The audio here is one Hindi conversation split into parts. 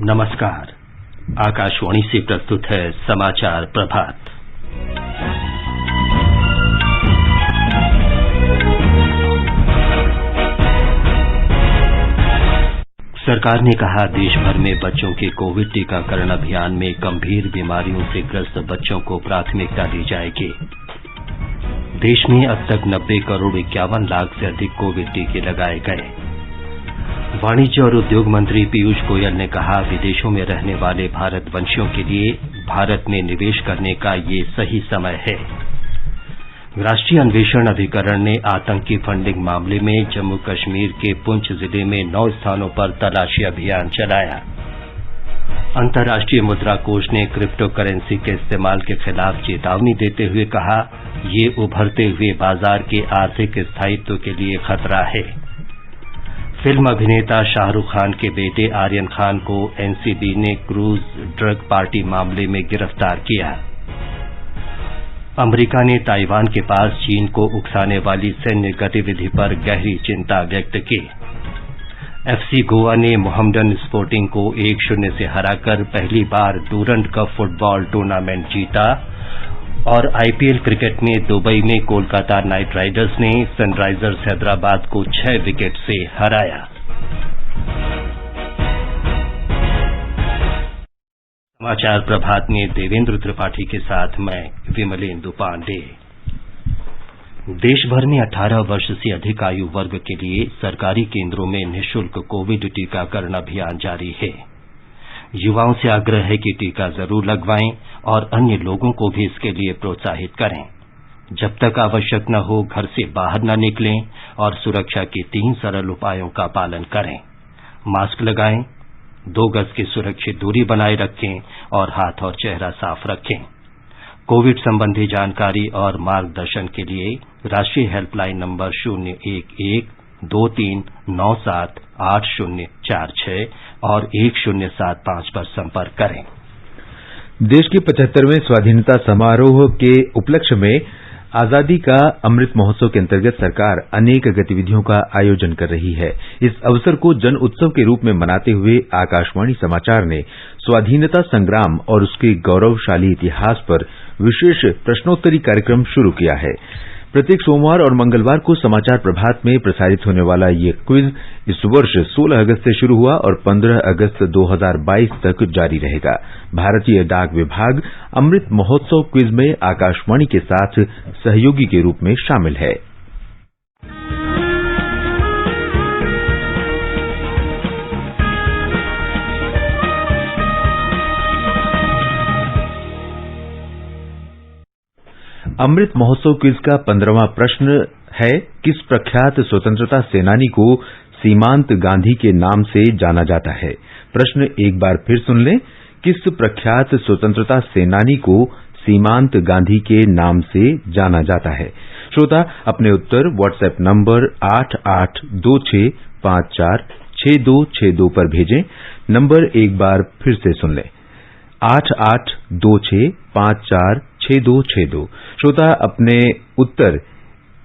नमस्कार। आकाशवाणी से प्रस्तुत है समाचार प्रभात। सरकार ने कहा, देश भर में बच्चों के कोविड टीकाकरण अभियान में गंभीर बीमारियों से ग्रस्त बच्चों को प्राथमिकता दी जाएगी। देश में अब तक 90 करोड़ 51 लाख से अधिक कोविड टीके लगाए गए। वाणिज्य और उद्योग मंत्री पीयूष गोयल ने कहा, विदेशों में रहने वाले भारतवंशियों के लिए भारत में निवेश करने का ये सही समय है। राष्ट्रीय अन्वेषण अभिकरण ने आतंकी फंडिंग मामले में जम्मू कश्मीर के पुंछ जिले में 9 स्थानों पर तलाशी अभियान चलाया। अंतर्राष्ट्रीय मुद्रा कोष ने क्रिप्टो करेंसी के इस्तेमाल के खिलाफ चेतावनी देते हुए कहा, ये उभरते हुए बाजार के आर्थिक स्थायित्व के लिए खतरा है। फिल्म अभिनेता शाहरुख खान के बेटे आर्यन खान को एनसीबी ने क्रूज ड्रग पार्टी मामले में गिरफ्तार किया। अमेरिका ने ताइवान के पास चीन को उकसाने वाली सैन्य गतिविधि पर गहरी चिंता व्यक्त की। एफसी गोवा ने मोहम्मडन स्पोर्टिंग को 1-0 से हराकर पहली बार डूरंड कप फुटबॉल टूर्नामेंट जीता। और आईपीएल क्रिकेट में दुबई में कोलकाता नाइट राइडर्स ने सनराइजर्स हैदराबाद को 6 विकेट से हराया। समाचार प्रभात में देवेंद्र त्रिपाठी के साथ मैं विमलेंदु पांडे। देश भर में 18 वर्ष से अधिक आयु वर्ग के लिए सरकारी केंद्रों में निःशुल्क कोविड टीकाकरण अभियान जारी है। युवाओं से आग्रह है कि टीका जरूर लगवाएं और अन्य लोगों को भी इसके लिए प्रोत्साहित करें। जब तक आवश्यक न हो, घर से बाहर न निकलें और सुरक्षा के 3 सरल उपायों का पालन करें। मास्क लगाएं, 2 गज की सुरक्षित दूरी बनाए रखें और हाथ और चेहरा साफ रखें। कोविड संबंधी जानकारी और मार्गदर्शन के लिए राष्ट्रीय हेल्पलाइन नंबर 011-2397-8046 और 1075 पर संपर्क करें। देश के 75वें स्वाधीनता समारोह के उपलक्ष्य में आजादी का अमृत महोत्सव के अंतर्गत सरकार अनेक गतिविधियों का आयोजन कर रही है। इस अवसर को जन उत्सव के रूप में मनाते हुए आकाशवाणी समाचार ने स्वाधीनता संग्राम और उसके गौरवशाली इतिहास पर विशेष प्रश्नोत्तरी कार्यक्रम शुरू किया है। प्रत्येक सोमवार और मंगलवार को समाचार प्रभात में प्रसारित होने वाला ये क्विज इस वर्ष 16 अगस्त से शुरू हुआ और 15 अगस्त 2022 तक जारी रहेगा। भारतीय डाक विभाग अमृत महोत्सव क्विज में आकाशवाणी के साथ सहयोगी के रूप में शामिल है। अमृत महोत्सव क्विज का 15वां प्रश्न है, किस प्रख्यात स्वतंत्रता सेनानी को सीमांत गांधी के नाम से जाना जाता है? प्रश्न एक बार फिर सुन लें, किस प्रख्यात स्वतंत्रता सेनानी को सीमांत गांधी के नाम से जाना जाता है? श्रोता अपने उत्तर व्हाट्सएप नंबर 8826546262 पर भेजें। नंबर एक बार फिर से सुन लें, 8826546262। श्रोता अपने उत्तर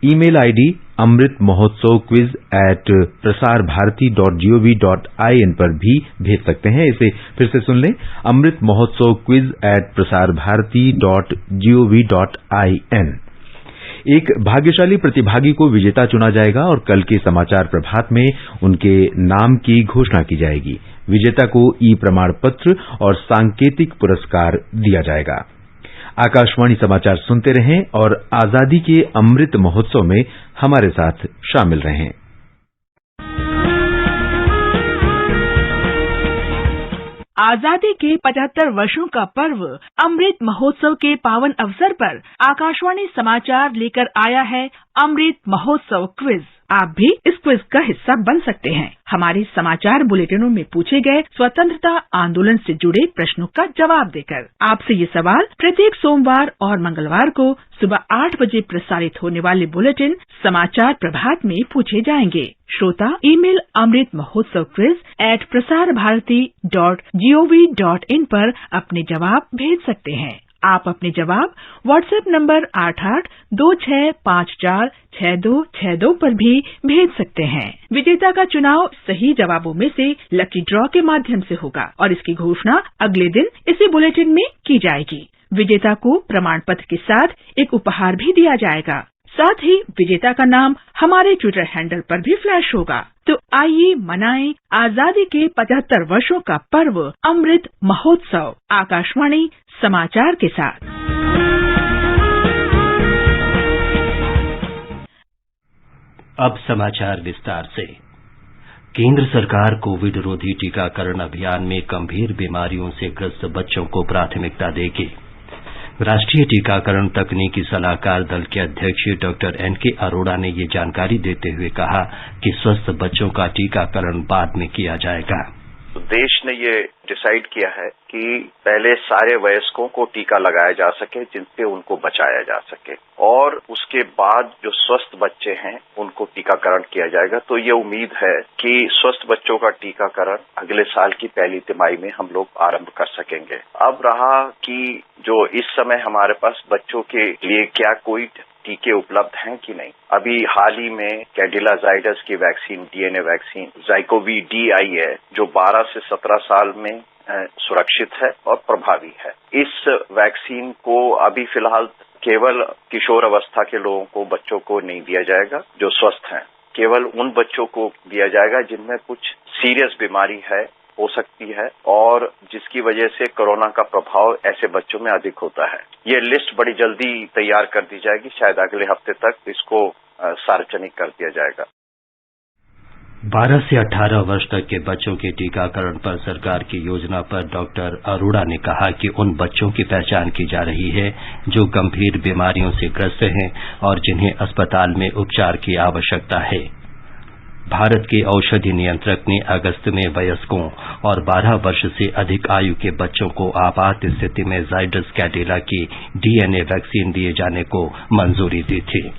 ईमेल आईडी amritmahotsav@prasarbharati.gov.in पर भी भेज सकते हैं। इसे फिर से सुन लें, amritmahotsav@prasarbharati.gov.in। एक भाग्यशाली प्रतिभागी को विजेता चुना जाएगा और कल के समाचार प्रभात में उनके नाम की घोषणा की जाएगी। विजेता को ई प्रमाण पत्र और सांकेतिक पुरस्कार दिया जाएगा। आकाशवाणी समाचार सुनते रहें और आजादी के अमृत महोत्सव में हमारे साथ शामिल रहें। आजादी के 75 वर्षों का पर्व अमृत महोत्सव के पावन अवसर पर आकाशवाणी समाचार लेकर आया है अमृत महोत्सव क्विज। आप भी इस क्विज का हिस्सा बन सकते हैं। हमारे समाचार बुलेटिनों में पूछे गए स्वतंत्रता आंदोलन से जुड़े प्रश्नों का जवाब देकर आपसे ये सवाल प्रत्येक सोमवार और मंगलवार को सुबह 8 बजे प्रसारित होने वाले बुलेटिन समाचार प्रभात में पूछे जाएंगे। श्रोता ईमेल amritmahotsavquiz@prasarbharati.gov.in पर अपने जवाब भेज सकते हैं। आप अपने जवाब व्हाट्सएप नंबर 8826546262 पर भी भेज सकते हैं। विजेता का चुनाव सही जवाबों में से लकी ड्रॉ के माध्यम से होगा और इसकी घोषणा अगले दिन इसी बुलेटिन में की जाएगी। विजेता को प्रमाण पत्र के साथ एक उपहार भी दिया जाएगा। साथ ही विजेता का नाम हमारे ट्विटर हैंडल पर भी फ्लैश होगा। तो आइए मनाएं आजादी के 75 वर्षों का पर्व अमृत महोत्सव आकाशवाणी समाचार के साथ। अब समाचार विस्तार से। केंद्र सरकार कोविड रोधी टीकाकरण अभियान में गंभीर बीमारियों से ग्रस्त बच्चों को प्राथमिकता देगी। राष्ट्रीय टीकाकरण तकनीकी सलाहकार दल के अध्यक्ष डॉक्टर एनके अरोड़ा ने ये जानकारी देते हुए कहा कि स्वस्थ बच्चों का टीकाकरण बाद में किया जाएगा। देश ने ये डिसाइड किया है कि पहले सारे वयस्कों को टीका लगाया जा सके जिनसे उनको बचाया जा सके, और उसके बाद जो स्वस्थ बच्चे हैं उनको टीकाकरण किया जाएगा। तो ये उम्मीद है कि स्वस्थ बच्चों का टीकाकरण अगले साल की पहली तिमाही में हम लोग आरंभ कर सकेंगे। अब रहा कि जो इस समय हमारे पास बच्चों के लिए क्या कोई टीके उपलब्ध हैं कि नहीं। अभी हाल ही में कैडिला जाइडस की vaccine, DNA vaccine ZyCoV D आई है, जो 12 से 17 साल में सुरक्षित है और प्रभावी है। इस वैक्सीन को अभी फिलहाल केवल किशोर अवस्था के लोगों को, बच्चों को नहीं दिया जाएगा जो स्वस्थ हैं। केवल उन बच्चों को दिया जाएगा जिनमें कुछ सीरियस बीमारी हो सकती है और जिसकी वजह से कोरोना का प्रभाव ऐसे बच्चों में अधिक होता है। ये लिस्ट बड़ी जल्दी तैयार कर दी जाएगी, शायद अगले हफ्ते तक इसको सार्वजनिक कर दिया जाएगा। 12 से 18 वर्ष तक के बच्चों के टीकाकरण पर सरकार की योजना पर डॉक्टर अरोड़ा ने कहा कि उन बच्चों की पहचान की जा रही है जो गंभीर बीमारियों से ग्रस्त हैं और जिन्हें अस्पताल में उपचार की आवश्यकता है। भारत के औषधि नियंत्रक ने अगस्त में वयस्कों और 12 वर्ष से अधिक आयु के बच्चों को आपात स्थिति में जाइडस कैडिला की डीएनए वैक्सीन दिए जाने को मंजूरी दी थी।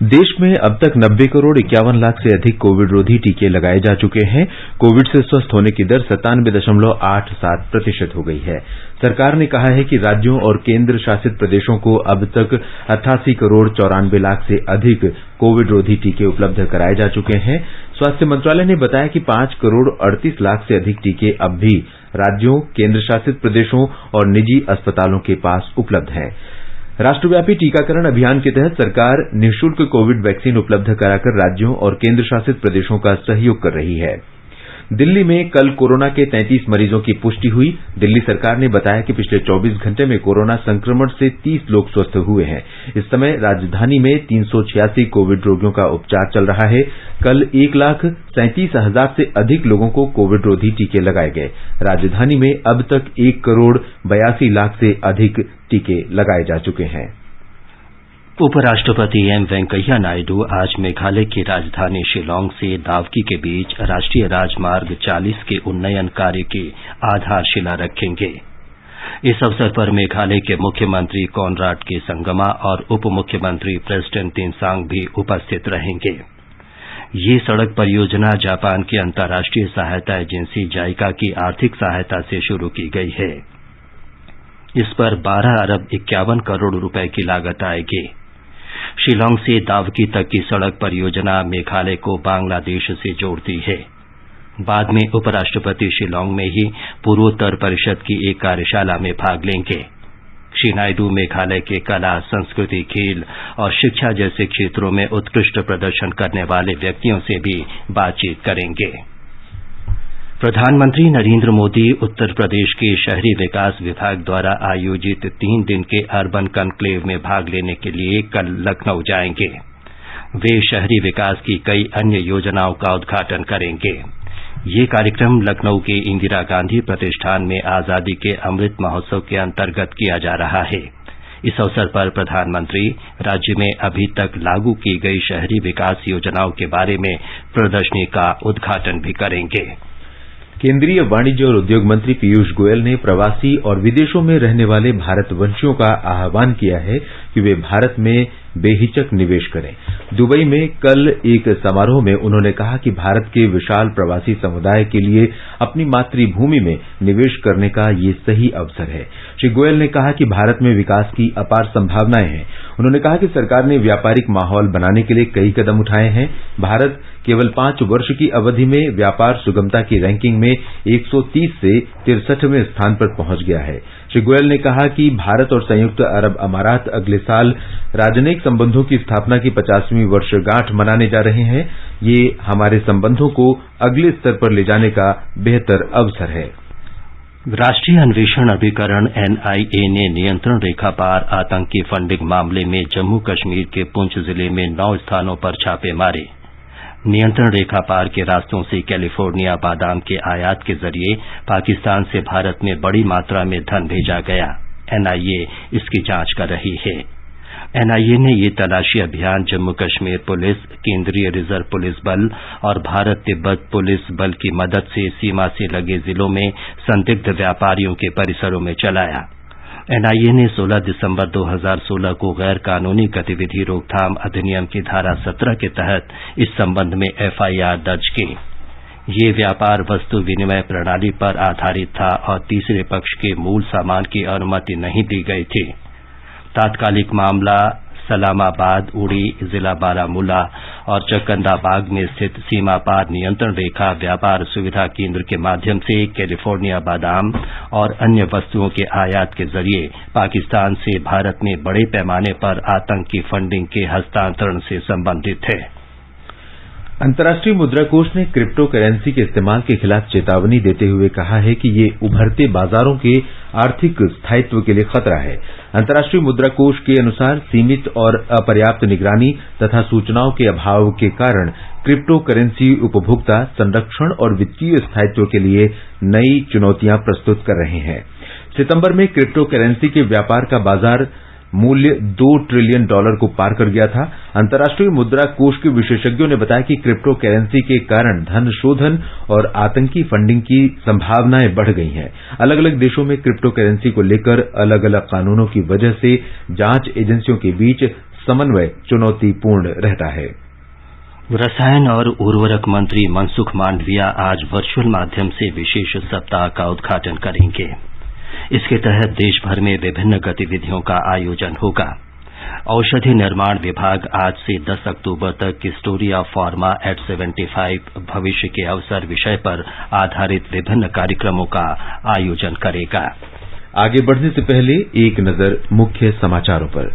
देश में अब तक 90 करोड़ 51 लाख से अधिक कोविड रोधी टीके लगाए जा चुके हैं। कोविड से स्वस्थ होने की दर 97.87% हो गई है। सरकार ने कहा है कि राज्यों और केंद्र शासित प्रदेशों को अब तक 88 करोड़ 94 लाख से अधिक कोविड रोधी टीके उपलब्ध कराए जा चुके हैं। स्वास्थ्य मंत्रालय ने बताया कि 5 करोड़ 38 लाख से अधिक टीके अब भी राज्यों, केंद्र शासित प्रदेशों और निजी अस्पतालों के पास उपलब्ध हैं। राष्ट्रव्यापी टीकाकरण अभियान के तहत सरकार निःशुल्क कोविड वैक्सीन उपलब्ध कराकर राज्यों और केंद्र शासित प्रदेशों का सहयोग कर रही है। दिल्ली में कल कोरोना के 33 मरीजों की पुष्टि हुई। दिल्ली सरकार ने बताया कि पिछले 24 घंटे में कोरोना संक्रमण से 30 लोग स्वस्थ हुए हैं। इस समय राजधानी में 386 कोविड रोगियों का उपचार चल रहा है। कल 1,37,000 से अधिक लोगों को कोविड रोधी टीके लगाए गए। राजधानी में अब तक 1 करोड़ 82 लाख से अधिक टीके लगाए जा चुके हैं। उपराष्ट्रपति एम वेंकैया नायडू आज मेघालय की राजधानी शिलांग से दावकी के बीच राष्ट्रीय राजमार्ग 40 के उन्नयन कार्य की आधारशिला रखेंगे। इस अवसर पर मेघालय के मुख्यमंत्री कॉनराड के संगमा और उप मुख्यमंत्री प्रेस्टन तिनसांग भी उपस्थित रहेंगे। ये सड़क परियोजना जापान की अंतर्राष्ट्रीय सहायता एजेंसी जाइका की आर्थिक सहायता से शुरू की गई है। इस पर 12 अरब 51 करोड़ रुपए की लागत आएगी। शिलांग से दावकी तक की सड़क परियोजना मेघालय को बांग्लादेश से जोड़ती है। बाद में उपराष्ट्रपति शिलांग में ही पूर्वोत्तर परिषद की एक कार्यशाला में भाग लेंगे। श्री नायडू मेघालय के कला, संस्कृति, खेल और शिक्षा जैसे क्षेत्रों में उत्कृष्ट प्रदर्शन करने वाले व्यक्तियों से भी बातचीत करेंगे। प्रधानमंत्री नरेंद्र मोदी उत्तर प्रदेश के शहरी विकास विभाग द्वारा आयोजित 3 दिन के अर्बन कॉन्क्लेव में भाग लेने के लिए कल लखनऊ जाएंगे। वे शहरी विकास की कई अन्य योजनाओं का उद्घाटन करेंगे। ये कार्यक्रम लखनऊ के इंदिरा गांधी प्रतिष्ठान में आजादी के अमृत महोत्सव के अंतर्गत किया जा रहा है। इस अवसर पर प्रधानमंत्री राज्य में अभी तक लागू की गई शहरी विकास योजनाओं के बारे में प्रदर्शनी का उद्घाटन भी करेंगे। केंद्रीय वाणिज्य और उद्योग मंत्री पीयूष गोयल ने प्रवासी और विदेशों में रहने वाले भारतवंशियों का आह्वान किया है कि वे भारत में बेहिचक निवेश करें। दुबई में कल एक समारोह में उन्होंने कहा कि भारत के विशाल प्रवासी समुदाय के लिए अपनी मातृभूमि में निवेश करने का ये सही अवसर है। श्री गोयल ने कहा कि भारत में विकास की अपार संभावनाएं हैं। उन्होंने कहा कि सरकार ने व्यापारिक माहौल बनाने के लिए कई कदम उठाए हैं। भारत केवल 5 वर्ष की अवधि में व्यापार सुगमता की रैंकिंग में 130 से 63वें स्थान पर पहुंच गया है। श्री गोयल ने कहा कि भारत और संयुक्त अरब अमारात अगले साल राजनयिक संबंधों की स्थापना की 50वीं वर्षगांठ मनाने जा रहे हैं। ये हमारे संबंधों को अगले स्तर पर ले जाने का बेहतर अवसर है। राष्ट्रीय अन्वेषण अभिकरण एनआईए ने नियंत्रण रेखा पार आतंकी फंडिंग मामले में जम्मू कश्मीर के पुंछ जिले में 9 स्थानों पर छापे मारे। नियंत्रण रेखा पार के रास्तों से कैलिफोर्निया बादाम के आयात के जरिए पाकिस्तान से भारत में बड़ी मात्रा में धन भेजा गया। एनआईए इसकी जांच कर रही है। एनआईए ने ये तलाशी अभियान जम्मू कश्मीर पुलिस, केंद्रीय रिजर्व पुलिस बल और भारत तिब्बत पुलिस बल की मदद से सीमा से लगे जिलों में संदिग्ध व्यापारियों के परिसरों में चलाया। एनआईए ने 16 दिसंबर 2016 को गैर कानूनी गतिविधि रोकथाम अधिनियम की धारा 17 के तहत इस संबंध में एफआईआर दर्ज की। ये व्यापार वस्तु विनिमय प्रणाली पर आधारित था और तीसरे पक्ष के मूल सामान की अनुमति नहीं दी गई थी। तात्कालिक मामला सलामाबाद, उड़ी, जिला बारामूला और चकंदाबाग में स्थित सीमा पार नियंत्रण रेखा व्यापार सुविधा केंद्र के माध्यम से कैलिफोर्निया बादाम और अन्य वस्तुओं के आयात के जरिए पाकिस्तान से भारत में बड़े पैमाने पर आतंकी फंडिंग के हस्तांतरण से संबंधित है। अंतर्राष्ट्रीय मुद्रा कोष ने क्रिप्टो करेंसी के इस्तेमाल के खिलाफ चेतावनी देते हुए कहा है कि ये उभरते बाजारों के आर्थिक स्थायित्व के लिए खतरा है। अंतर्राष्ट्रीय मुद्रा कोष के अनुसार सीमित और अपर्याप्त निगरानी तथा सूचनाओं के अभाव के कारण क्रिप्टो करेंसी उपभोक्ता संरक्षण और वित्तीय स्थायित्व के लिए नई चुनौतियां प्रस्तुत कर रहे हैं। सितंबर में क्रिप्टो करेंसी के व्यापार का बाजार मूल्य $2 ट्रिलियन को पार कर गया था। अंतर्राष्ट्रीय मुद्रा कोष के विशेषज्ञों ने बताया कि क्रिप्टो करेंसी के कारण धन शोधन और आतंकी फंडिंग की संभावनाएं बढ़ गई हैं। अलग अलग देशों में क्रिप्टो करेंसी को लेकर अलग अलग कानूनों की वजह से जांच एजेंसियों के बीच समन्वय चुनौतीपूर्ण रहता है। रसायन और उर्वरक मंत्री मनसुख मांडविया आज वर्चुअल माध्यम से विशेष सप्ताह का उद्घाटन करेंगे। इसके तहत देश भर में विभिन्न गतिविधियों का आयोजन होगा। औषधि निर्माण विभाग आज से 10 अक्टूबर तक स्टोरी ऑफ फार्मा एट 75 भविष्य के अवसर विषय पर आधारित विभिन्न कार्यक्रमों का आयोजन करेगा। आगे बढ़ने से पहले एक नजर मुख्य समाचारों पर।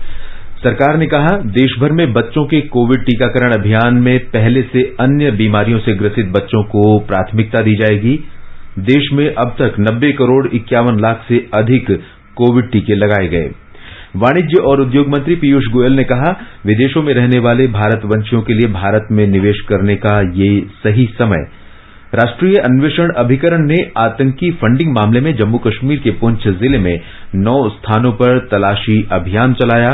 सरकार ने कहा, देश भर में बच्चों के कोविड टीकाकरण अभियान में पहले से अन्य बीमारियों से ग्रसित बच्चों को प्राथमिकता दी जाएगी। देश में अब तक 90 करोड़ 51 लाख से अधिक कोविड टीके लगाए गए। वाणिज्य और उद्योग मंत्री पीयूष गोयल ने कहा, विदेशों में रहने वाले भारतवंशियों के लिए भारत में निवेश करने का ये सही समय। राष्ट्रीय अन्वेषण अभिकरण ने आतंकी फंडिंग मामले में जम्मू कश्मीर के पुंछ जिले में 9 स्थानों पर तलाशी अभियान चलाया।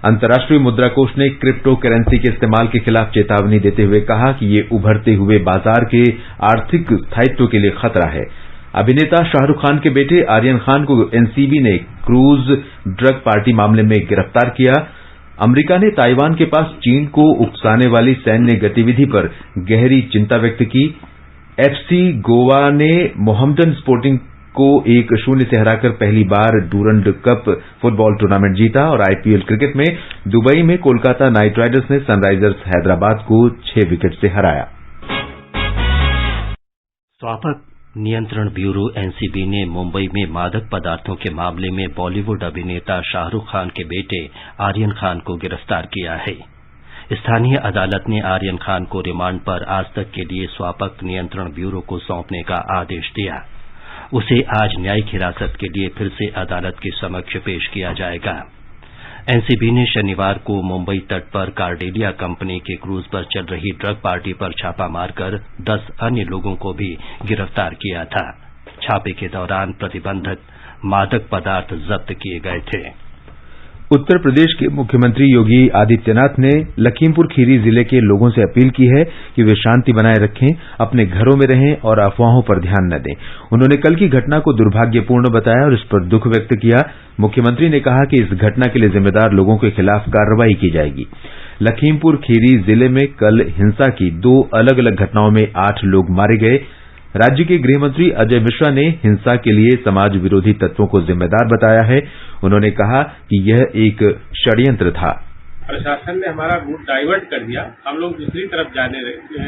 अंतर्राष्ट्रीय मुद्रा कोष ने क्रिप्टो करेंसी के इस्तेमाल के खिलाफ चेतावनी देते हुए कहा कि ये उभरते हुए बाजार के आर्थिक स्थायित्व के लिए खतरा है। अभिनेता शाहरुख खान के बेटे आर्यन खान को एनसीबी ने क्रूज ड्रग पार्टी मामले में गिरफ्तार किया। अमेरिका ने ताइवान के पास चीन को उकसाने वाली सैन्य गतिविधि पर गहरी चिंता व्यक्त की। एफसी गोवा ने मोहम्मदन स्पोर्टिंग को 1-0 से हराकर पहली बार डूरंड कप फुटबॉल टूर्नामेंट जीता और आईपीएल क्रिकेट में दुबई में कोलकाता नाइट राइडर्स ने सनराइजर्स हैदराबाद को 6 विकेट से हराया। स्वास्थ्य नियंत्रण ब्यूरो एनसीबी ने मुंबई में मादक पदार्थों के मामले में बॉलीवुड अभिनेता शाहरुख खान के बेटे आर्यन खान को गिरफ्तार किया है। स्थानीय अदालत ने आर्यन खान को रिमांड पर आज तक के लिए स्वास्थ्य नियंत्रण ब्यूरो को सौंपने का आदेश दिया। उसे आज न्यायिक हिरासत के लिए फिर से अदालत के समक्ष पेश किया जाएगा। एनसीबी ने शनिवार को मुंबई तट पर कार्डेलिया कंपनी के क्रूज पर चल रही ड्रग पार्टी पर छापा मारकर 10 अन्य लोगों को भी गिरफ्तार किया था। छापे के दौरान प्रतिबंधित मादक पदार्थ जब्त किए गए थे। उत्तर प्रदेश के मुख्यमंत्री योगी आदित्यनाथ ने लखीमपुर खीरी जिले के लोगों से अपील की है कि वे शांति बनाए रखें, अपने घरों में रहें और अफवाहों पर ध्यान न दें। उन्होंने कल की घटना को दुर्भाग्यपूर्ण बताया और इस पर दुख व्यक्त किया। मुख्यमंत्री ने कहा कि इस घटना के लिए जिम्मेदार लोगों के खिलाफ कार्रवाई की जाएगी। लखीमपुर खीरी जिले में कल हिंसा की 2 अलग-अलग घटनाओं में 8 लोग मारे गए। राज्य के गृहमंत्री अजय मिश्रा ने हिंसा के लिए समाज विरोधी तत्वों को जिम्मेदार बताया है। उन्होंने कहा कि यह एक षड्यंत्र था। प्रशासन ने हमारा रूट डाइवर्ट कर दिया। हम लोग दूसरी तरफ जाने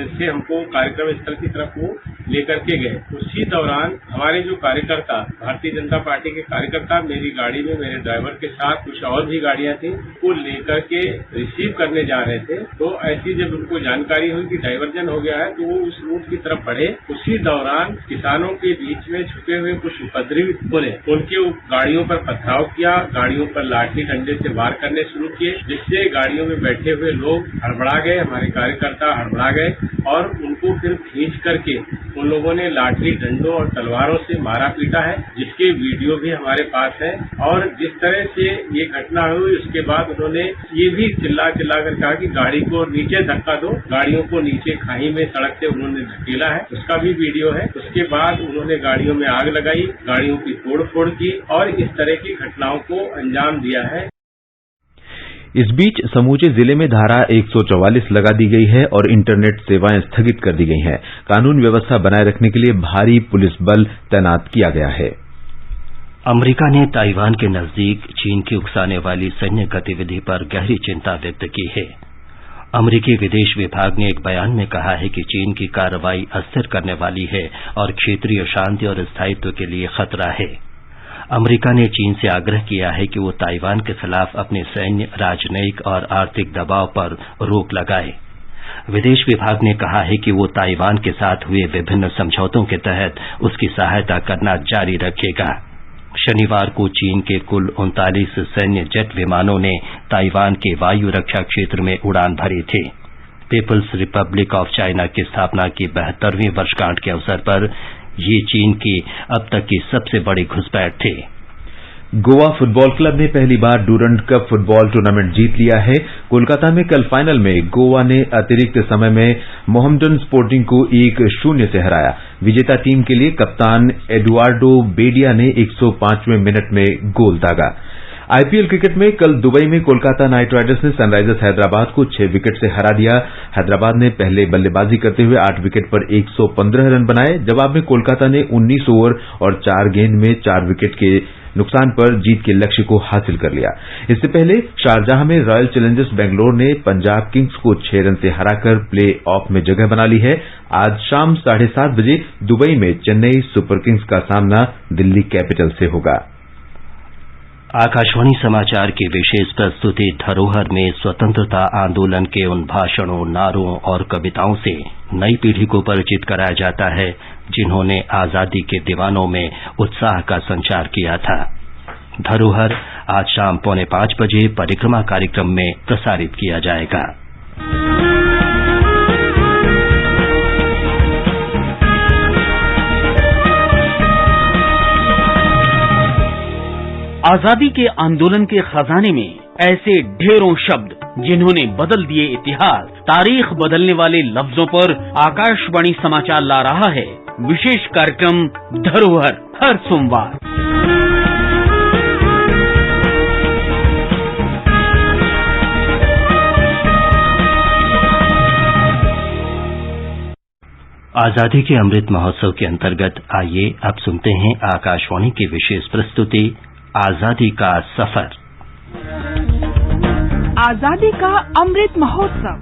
से हमको कार्यक्रम स्थल की तरफ वो लेकर के गए। उसी दौरान हमारे जो कार्यकर्ता, भारतीय जनता पार्टी के कार्यकर्ता, मेरी गाड़ी में मेरे ड्राइवर के साथ कुछ और भी गाड़ियां थी, वो लेकर के रिसीव करने जा रहे थे। तो ऐसी जब उनको जानकारी हुई कि डाइवर्जन हो गया है, तो वो उस रूट की तरफ बढ़े। उसी दौरान किसानों के बीच में छुपे हुए कुछ उपद्रवी बोले, उनके गाड़ियों पर पथराव किया, गाड़ियों पर लाठी डंडे से वार करने शुरू किए, जिससे गाड़ियों में बैठे हुए लोग हड़बड़ा गए, हमारे कार्यकर्ता हड़बड़ा गए और उनको फिर खींच करके उन लोगों ने लाठी डंडों और तलवारों से मारा पीटा है, जिसके वीडियो भी हमारे पास है। और जिस तरह से ये घटना हुई उसके बाद उन्होंने ये भी चिल्ला कर कहा कि गाड़ी को नीचे धक्का दो, गाड़ियों को नीचे खाई में सड़क से उन्होंने धकेला है, उसका भी वीडियो है। उसके बाद उन्होंने गाड़ियों में आग लगाई, गाड़ियों की तोड़फोड़ की और इस तरह की घटनाओं को अंजाम दिया है। इस बीच समूचे जिले में धारा 144 लगा दी गई है और इंटरनेट सेवाएं स्थगित कर दी गई हैं। कानून व्यवस्था बनाए रखने के लिए भारी पुलिस बल तैनात किया गया है। अमेरिका ने ताइवान के नजदीक चीन की उकसाने वाली सैन्य गतिविधि पर गहरी चिंता व्यक्त की है। अमेरिकी विदेश विभाग ने एक बयान में कहा है कि चीन की कार्रवाई अस्थिर करने वाली है और क्षेत्रीय शांति और स्थायित्व के लिए खतरा है। अमेरिका ने चीन से आग्रह किया है कि वो ताइवान के खिलाफ अपने सैन्य, राजनयिक और आर्थिक दबाव पर रोक लगाए। विदेश विभाग ने कहा है कि वो ताइवान के साथ हुए विभिन्न समझौतों के तहत उसकी सहायता करना जारी रखेगा। शनिवार को चीन के कुल 39 सैन्य जेट विमानों ने ताइवान के वायु रक्षा क्षेत्र में उड़ान भरी थी। पीपल्स रिपब्लिक ऑफ चाइना की स्थापना की 72वीं वर्षगांठ के अवसर पर ये चीन की अब तक की सबसे बड़ी घुसपैठ थी। गोवा फुटबॉल क्लब ने पहली बार डूरंड कप फुटबॉल टूर्नामेंट जीत लिया है। कोलकाता में कल फाइनल में गोवा ने अतिरिक्त समय में मोहम्मडन स्पोर्टिंग को 1-0 से हराया। विजेता टीम के लिए कप्तान एडुआर्डो बेडिया ने 105वें मिनट में गोल दागा। आईपीएल क्रिकेट में कल दुबई में कोलकाता नाइट राइडर्स ने सनराइजर्स हैदराबाद को 6 विकेट से हरा दिया। हैदराबाद ने पहले बल्लेबाजी करते हुए 8 विकेट पर 115 रन बनाए। जवाब में कोलकाता ने 19 ओवर और 4 गेंद में 4 विकेट के नुकसान पर जीत के लक्ष्य को हासिल कर लिया। इससे पहले शारजाह में रॉयल चैलेंजर्स बेंगलोर ने पंजाब किंग्स को 6 रन से हराकर प्ले ऑफ में जगह बना ली है। आज शाम 7:30 बजे दुबई में चेन्नई सुपर किंग्स का सामना दिल्ली कैपिटल से होगा। आकाशवाणी समाचार की विशेष प्रस्तुति धरोहर में स्वतंत्रता आंदोलन के उन भाषणों, नारों और कविताओं से नई पीढ़ी को परिचित कराया जाता है जिन्होंने आजादी के दीवानों में उत्साह का संचार किया था। धरोहर आज शाम 4:45 बजे परिक्रमा कार्यक्रम में प्रसारित किया जाएगा। आजादी के आंदोलन के खजाने में ऐसे ढेरों शब्द जिन्होंने बदल दिए इतिहास। तारीख बदलने वाले लफ्जों पर आकाशवाणी समाचार ला रहा है विशेष कार्यक्रम धरोहर, हर सोमवार। आजादी के अमृत महोत्सव के अंतर्गत आइए अब सुनते हैं आकाशवाणी की विशेष प्रस्तुति आजादी का सफर। आजादी का अमृत महोत्सव।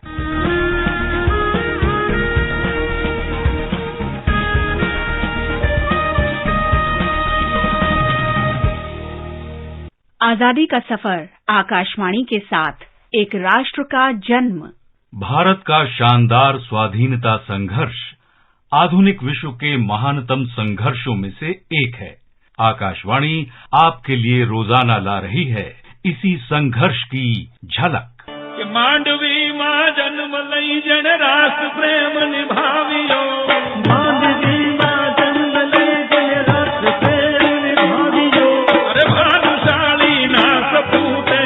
आजादी का सफर आकाशवाणी के साथ एक राष्ट्र का जन्म। भारत का शानदार स्वाधीनता संघर्ष आधुनिक विश्व के महानतम संघर्षों में से एक है। आकाशवाणी आपके लिए रोजाना ला रही है इसी संघर्ष की झलक। मांडवी मां जन्म लई जन राष्ट्र प्रेम निभावियो, मांडवी मां जन्म लई जन राष्ट्र प्रेम निभावियो। अरे भानुशाली ना सपूते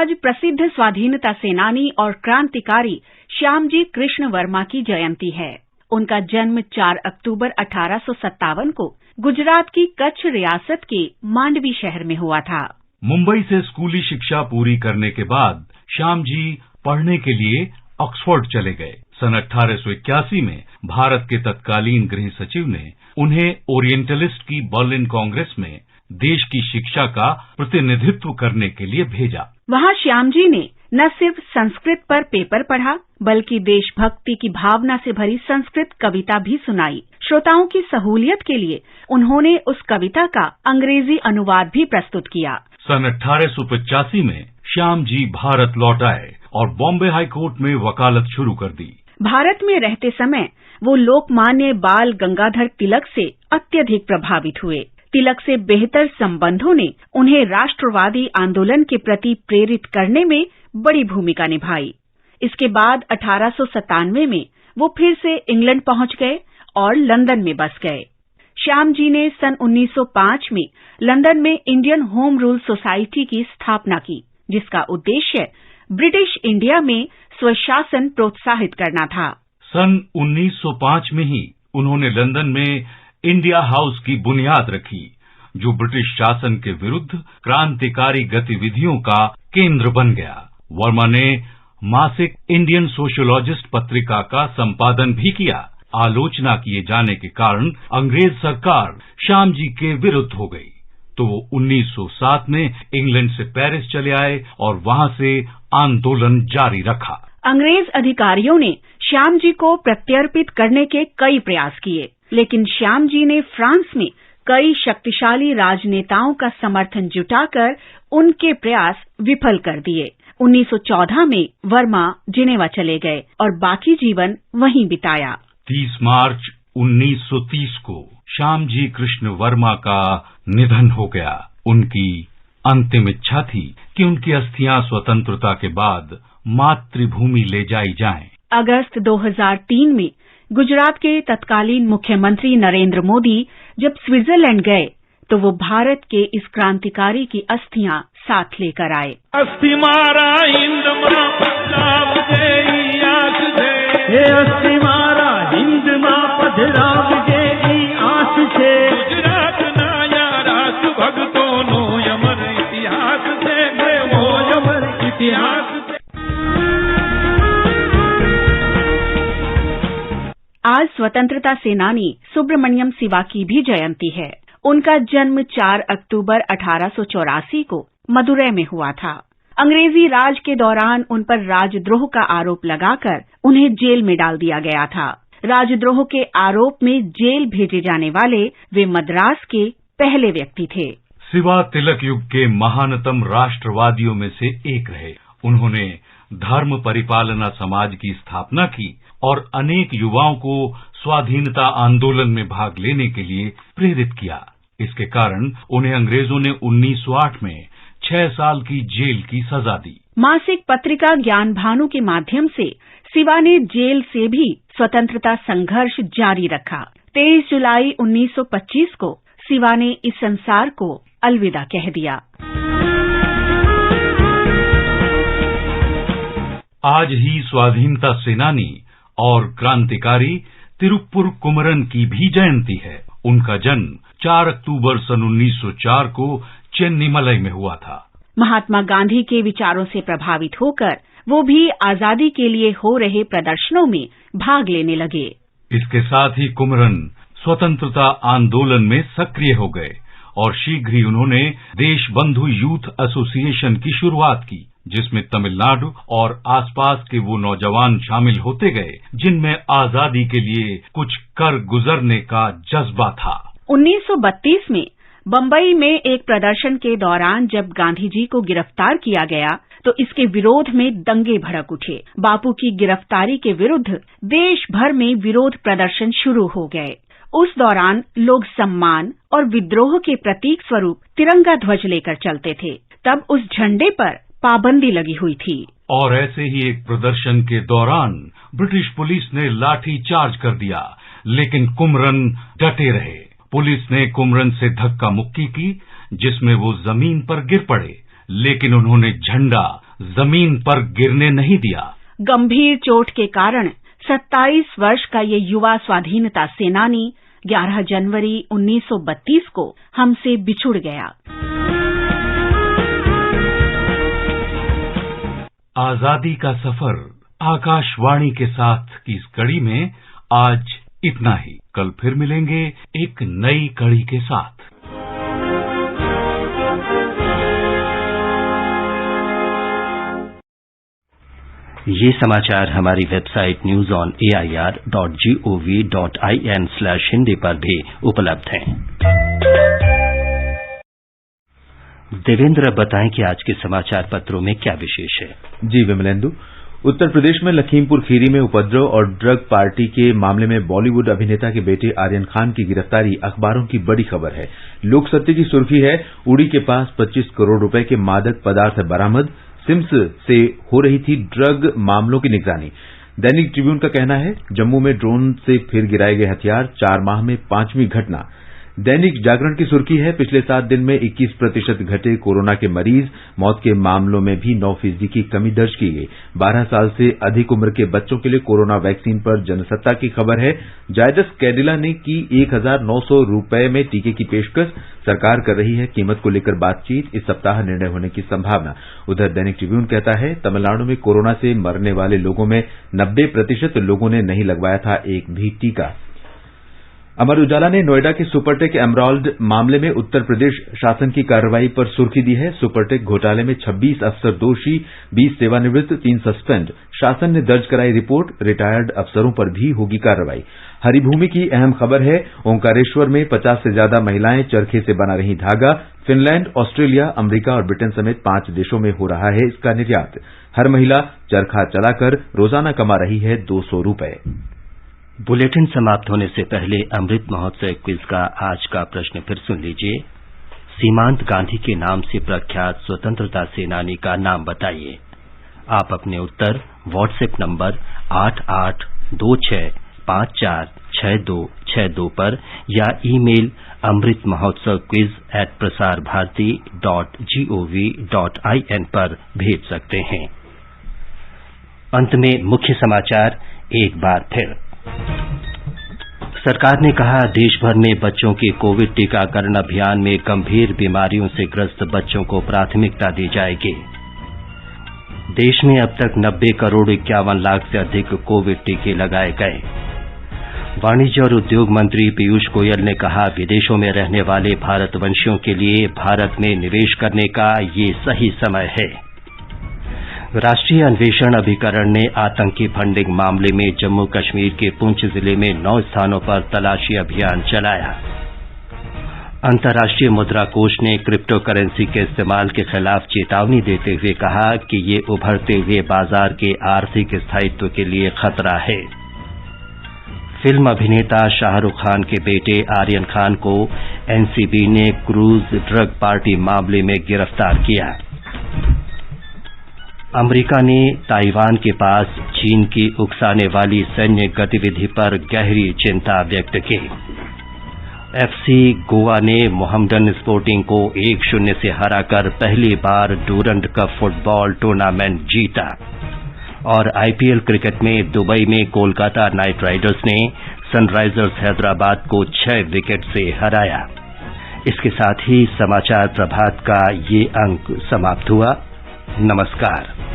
आज प्रसिद्ध स्वाधीनता सेनानी और क्रांतिकारी श्यामजी कृष्ण वर्मा की जयंती है। उनका जन्म 4 अक्टूबर 1857 को गुजरात की कच्छ रियासत के मांडवी शहर में हुआ था। मुंबई से स्कूली शिक्षा पूरी करने के बाद श्याम जी पढ़ने के लिए ऑक्सफोर्ड चले गए। सन 1881 में भारत के तत्कालीन गृह सचिव ने उन्हें ओरिएंटलिस्ट की बर्लिन कांग्रेस में देश की शिक्षा का प्रतिनिधित्व करने के लिए भेजा। वहाँ श्याम जी ने न सिर्फ संस्कृत पर पेपर पढ़ा, बल्कि देशभक्ति की भावना से भरी संस्कृत कविता भी सुनाई। श्रोताओं की सहूलियत के लिए उन्होंने उस कविता का अंग्रेजी अनुवाद भी प्रस्तुत किया। सन 1885 में श्याम जी भारत लौट आए और बॉम्बे हाई कोर्ट में वकालत शुरू कर दी। भारत में रहते समय वो लोकमान्य बाल गंगाधर तिलक से अत्यधिक प्रभावित हुए। तिलक से बेहतर संबंधों ने उन्हें राष्ट्रवादी आंदोलन के प्रति प्रेरित करने में बड़ी भूमिका निभाई। इसके बाद 1897 में वो फिर से इंग्लैंड पहुंच गए और लंदन में बस गए। श्याम जी ने सन 1905 में लंदन में इंडियन होम रूल सोसाइटी की स्थापना की, जिसका उद्देश्य ब्रिटिश इंडिया में स्वशासन प्रोत्साहित करना था। सन 1905 में ही उन्होंने लंदन में इंडिया हाउस की बुनियाद रखी, जो ब्रिटिश शासन के विरुद्ध क्रांतिकारी गतिविधियों का केंद्र बन गया। वर्मा ने मासिक इंडियन सोशियोलॉजिस्ट पत्रिका का संपादन भी किया। आलोचना किए जाने के कारण अंग्रेज सरकार श्याम जी के विरुद्ध हो गई, तो वो 1907 में इंग्लैंड से पेरिस चले आए और वहां से आंदोलन जारी रखा। अंग्रेज अधिकारियों ने श्याम जी को प्रत्यर्पित करने के कई प्रयास किए, लेकिन श्याम जी ने फ्रांस में कई शक्तिशाली राजनेताओं का समर्थन जुटाकर उनके प्रयास विफल कर दिए। 1914 में वर्मा जिनेवा चले गए और बाकी जीवन वहीं बिताया। 30 मार्च 1930 को श्याम जी कृष्ण वर्मा का निधन हो गया। उनकी अंतिम इच्छा थी कि उनकी अस्थियां स्वतंत्रता के बाद मातृभूमि ले जाई जाएं। अगस्त 2003 में गुजरात के तत्कालीन मुख्यमंत्री नरेंद्र मोदी जब स्विट्जरलैंड गए, तो वो भारत के इस क्रांतिकारी की अस्थियां साथ लेकर आए। अस्थि मारा हिंद मां पंजाब जे आस छे, हे अस्थि मारा हिंद मां पंजाब जे आस छे। गुजरात ना राष्ट्र भक्तों नो अमर इतिहास छे, वो अमर इतिहास। आज स्वतंत्रता सेनानी सुब्रमण्यम शिवा की भी जयंती है। उनका जन्म 4 अक्टूबर 1884 को मदुरै में हुआ था। अंग्रेजी राज के दौरान उन पर राजद्रोह का आरोप लगाकर उन्हें जेल में डाल दिया गया था। राजद्रोह के आरोप में जेल भेजे जाने वाले वे मद्रास के पहले व्यक्ति थे। शिवा तिलक युग के महानतम राष्ट्रवादियों में से एक रहे। उन्होंने धर्म परिपालना समाज की स्थापना की और अनेक युवाओं को स्वाधीनता आंदोलन में भाग लेने के लिए प्रेरित किया। इसके कारण उन्हें अंग्रेजों ने 1908 में 6 साल की जेल की सजा दी। मासिक पत्रिका ज्ञान भानु के माध्यम से शिवा ने जेल से भी स्वतंत्रता संघर्ष जारी रखा। 23 जुलाई 1925 को शिवा ने इस संसार को अलविदा कह दिया। आज ही स्वाधीनता सेनानी और क्रांतिकारी तिरुप्पुर कुमरन की भी जयंती है। उनका जन्म 4 अक्टूबर सन 1904 को चेन्नीमलई में हुआ था। महात्मा गांधी के विचारों से प्रभावित होकर वो भी आजादी के लिए हो रहे प्रदर्शनों में भाग लेने लगे। इसके साथ ही कुमरन स्वतंत्रता आंदोलन में सक्रिय हो गए और शीघ्र ही उन्होंने देशबंधु यूथ एसोसिएशन की शुरुआत की, जिसमें तमिलनाडु और आसपास के वो नौजवान शामिल होते गए जिनमें आजादी के लिए कुछ कर गुजरने का जज्बा था। 1932 में बंबई में एक प्रदर्शन के दौरान जब गांधी जी को गिरफ्तार किया गया, तो इसके विरोध में दंगे भड़क उठे। बापू की गिरफ्तारी के विरुद्ध देश भर में विरोध प्रदर्शन शुरू हो गए। उस दौरान लोग सम्मान और विद्रोह के प्रतीक स्वरूप तिरंगा ध्वज लेकर चलते थे। तब उस झंडे पर पाबंदी लगी हुई थी। और ऐसे ही एक प्रदर्शन के दौरान ब्रिटिश पुलिस ने लाठी चार्ज कर दिया, लेकिन कुमरन डटे रहे। पुलिस ने कुमरन से धक्का मुक्की की, जिसमें वो जमीन पर गिर पड़े, लेकिन उन्होंने झंडा जमीन पर गिरने नहीं दिया। गंभीर चोट के कारण 27 वर्ष का ये युवा स्वाधीनता सेनानी 11 जनवरी 1932 को हमसे बिछुड़ गया। आजादी का सफर आकाशवाणी के साथ की इस कड़ी में आज इतना ही। कल फिर मिलेंगे एक नई कड़ी के साथ। ये समाचार हमारी वेबसाइट newsonair.gov.in/hindi पर भी उपलब्ध हैं। देवेंद्र, बताएं कि आज के समाचार पत्रों में क्या विशेष है। जी विमलेंदु, उत्तर प्रदेश में लखीमपुर खीरी में उपद्रव और ड्रग पार्टी के मामले में बॉलीवुड अभिनेता के बेटे आर्यन खान की गिरफ्तारी अखबारों की बड़ी खबर है। लोक सत्य की सुर्खी है, उड़ी के पास 25 करोड़ रुपए के मादक पदार्थ बरामद, सिम्स से हो रही थी ड्रग मामलों की निगरानी। दैनिक ट्रिब्यून का कहना है, जम्मू में ड्रोन से फिर गिराए गए हथियार, 4 माह में 5वीं घटना। दैनिक जागरण की सुर्खी है, पिछले 7 दिन में 21% घटे कोरोना के मरीज, मौत के मामलों में भी 9% की कमी दर्ज की गई। 12 साल से अधिक उम्र के बच्चों के लिए कोरोना वैक्सीन पर जनसत्ता की खबर है। जायडस कैडिला ने की 1900 रुपए में टीके की पेशकश, सरकार कर रही है कीमत को लेकर बातचीत, इस सप्ताह निर्णय होने की संभावना। उधर दैनिक ट्रिब्यून कहता है, तमिलनाडु में कोरोना से मरने वाले लोगों में 90% लोगों ने नहीं लगवाया था एक भी टीका। अमर उजाला ने नोएडा के सुपरटेक एमराल्ड मामले में उत्तर प्रदेश शासन की कार्रवाई पर सुर्खी दी है। सुपरटेक घोटाले में 26 अफसर दोषी, 20 सेवानिवृत्त, 3 सस्पेंड। शासन ने दर्ज कराई रिपोर्ट, रिटायर्ड अफसरों पर भी होगी कार्रवाई। हरिभूमि की अहम खबर है, ओंकारेश्वर में 50 से ज्यादा महिलाएं चरखे से बना रही धागा। फिनलैंड, ऑस्ट्रेलिया, अमेरिका और ब्रिटेन समेत 5 देशों में हो रहा है इसका निर्यात। हर महिला चरखा चलाकर रोजाना कमा रही है 200 रुपए। बुलेटिन समाप्त होने से पहले अमृत महोत्सव क्विज का आज का प्रश्न फिर सुन लीजिए। सीमांत गांधी के नाम से प्रख्यात स्वतंत्रता सेनानी का नाम बताइए। आप अपने उत्तर व्हाट्सएप नंबर 8826546262 पर या ईमेल amritmahotsav@prasarbharati.gov.in पर भेज सकते हैं। अंत में मुख्य समाचार एक बार फिर। सरकार ने कहा, देश भर में बच्चों के कोविड टीकाकरण अभियान में गंभीर बीमारियों से ग्रस्त बच्चों को प्राथमिकता दी जाएगी। देश में अब तक 90 करोड़ 51 लाख से अधिक कोविड टीके लगाए गए। वाणिज्य और उद्योग मंत्री पीयूष गोयल ने कहा, विदेशों में रहने वाले भारतवंशियों के लिए भारत में निवेश करने का ये सही समय है। राष्ट्रीय अन्वेषण अभिकरण ने आतंकी फंडिंग मामले में जम्मू कश्मीर के पुंछ जिले में 9 स्थानों पर तलाशी अभियान चलाया। अंतर्राष्ट्रीय मुद्रा कोष ने क्रिप्टो करेंसी के इस्तेमाल के खिलाफ चेतावनी देते हुए कहा कि ये उभरते हुए बाजार के आर्थिक स्थायित्व के लिए खतरा है। फिल्म अभिनेता शाहरुख खान के बेटे आर्यन खान को एनसीबी ने क्रूज ड्रग पार्टी मामले में गिरफ्तार किया। अमेरिका ने ताइवान के पास चीन की उकसाने वाली सैन्य गतिविधि पर गहरी चिंता व्यक्त की। एफसी गोवा ने मोहम्मडन स्पोर्टिंग को 1-0 से हराकर पहली बार डूरंड कप फुटबॉल टूर्नामेंट जीता। और आईपीएल क्रिकेट में दुबई में कोलकाता नाइट राइडर्स ने सनराइजर्स हैदराबाद को 6 विकेट से हराया। इसके साथ ही समाचार प्रभात का ये अंक समाप्त हुआ। नमस्कार।